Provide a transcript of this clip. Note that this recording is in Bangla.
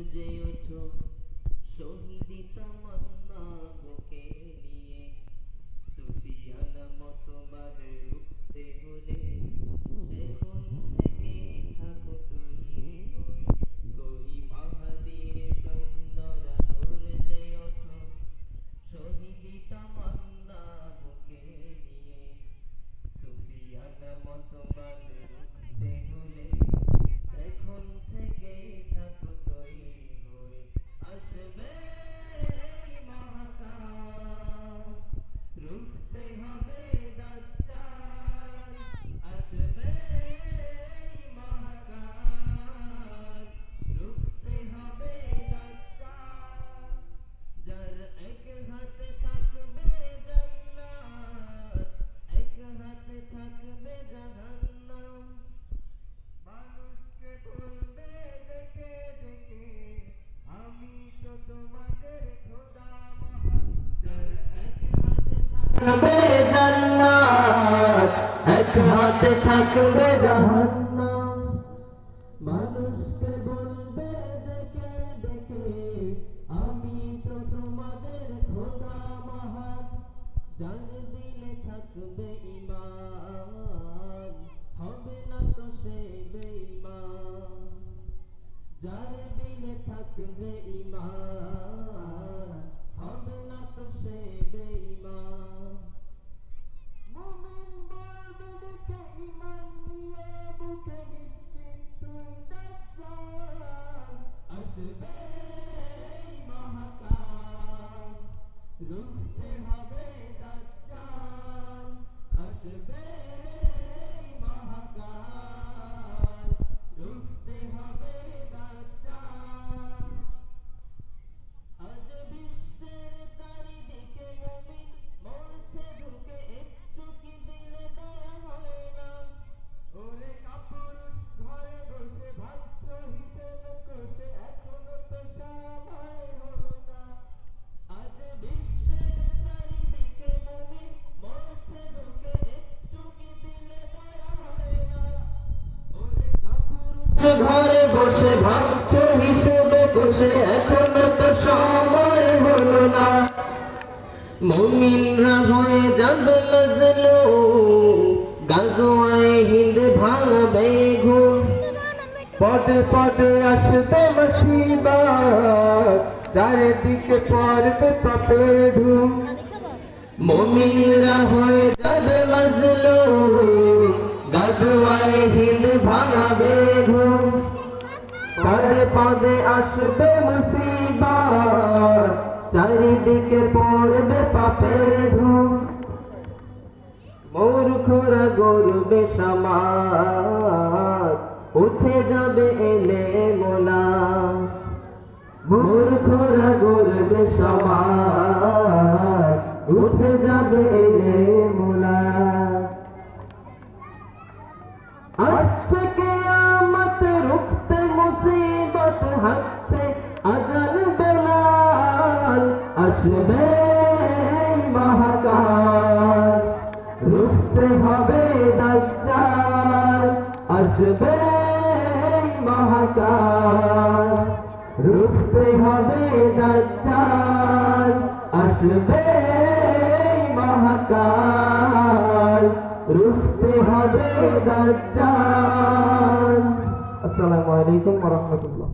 গর্জে ওঠো শহীদি তামান্না বুকে নিয়ে, সুফিয়ানা মতবাদ রুখতে হলে এখন থেকে থাকো তৈরি হয়ে। কই মাহাদির সৈন্যরা গর্জে ওঠো শহীদি তামান্না বুকে নিয়ে, সুফিয়ানা মতবাদ রুখতে হলে এখন থেকে থাকো তৈরি হয়ে। আসবে মহাকাল, রুখতে হবে দাজ্জাল। আসবে মহাকাল, রুখতে হবে দাজ্জাল। যার এক হাতে থাকবে জান্নাত, এক হাতে থাকবে জাহান্নাম। মানুষকে বলবে ডেকে ডেকে, আমি তো তোমাদের খোদা মহান। যার এক হাতে থাকবে জান্নাত, এক হাতে থাকবে জাহান্নাম। মানুষকে বলবে ডেকে ডেকে, আমি তো তোমাদের খোদা মহান। যার দিলে থাকবে ঈমান, হবে না তো সে বেঈমান। যার দিলে থাকবে ঈমান, হবে না তো সে বেঈমান। মুমিন বলবে ডেকে ঈমান নিয়ে, বুকে নিশ্চিত তুই দাজ্জাল। আসবে মহাকাল, রুখতে হবে দাজ্জাল। আসবে মহাকাল, রুখতে হবে দাজ্জাল। আজ বিশ্বের চারিদিকে মুমিন মরছে ঢুকে, একটু কি দিলে দয়া হয় না? ওরে কাপুরুষ ঘরে বসে ভাবছো হিসেব কষে, এখনো তো সময় হলো না। আজ বিশ্বের চারিদিকে মুমিন মরছে ঢুকে, একটু কি দিলে দয়া হয় না? ওরে কাপুরুষ ঘরে বসে ভাবছো হিসেবে কষে, এখনো তো সময় হলো না। মুমিনরা হয়ে যাবে মজলুম, গাজওয়ায়ে হিন্দ ভাঙবে ঘুম। পদে পদে আসবে মুসিবত, চারিদিকে পড়বে পাপের ধুম। মুমিনরা হয়ে যাবে মজলুম, গাজওয়ায়ে হিন্দ ভাঙবে ঘুম। পদে পদে আসবে মুসিবত, চারিদিকে পড়বে পাপের ধুম। মূর্খরা গড়বে সমাজ, উঠে যাবে এলে মোলাজ। মূর্খরা গড়বে সমাজ, উঠে যাবে এলে মোলাজ। আসছে কিয়ামত, রুখতে মুসিবত, হাসছে আজান বেলাল। আসবে মহাকাল, রুখতে হবে দাজ্জাল। আসবে মহাকাল, রুখতে হবে দাজ্জাল। আসবে মহাকাল, রুখতে হবে দাজ্জাল। আসসালামু আলাইকুম ওয়া রাহমাতুল্লাহ।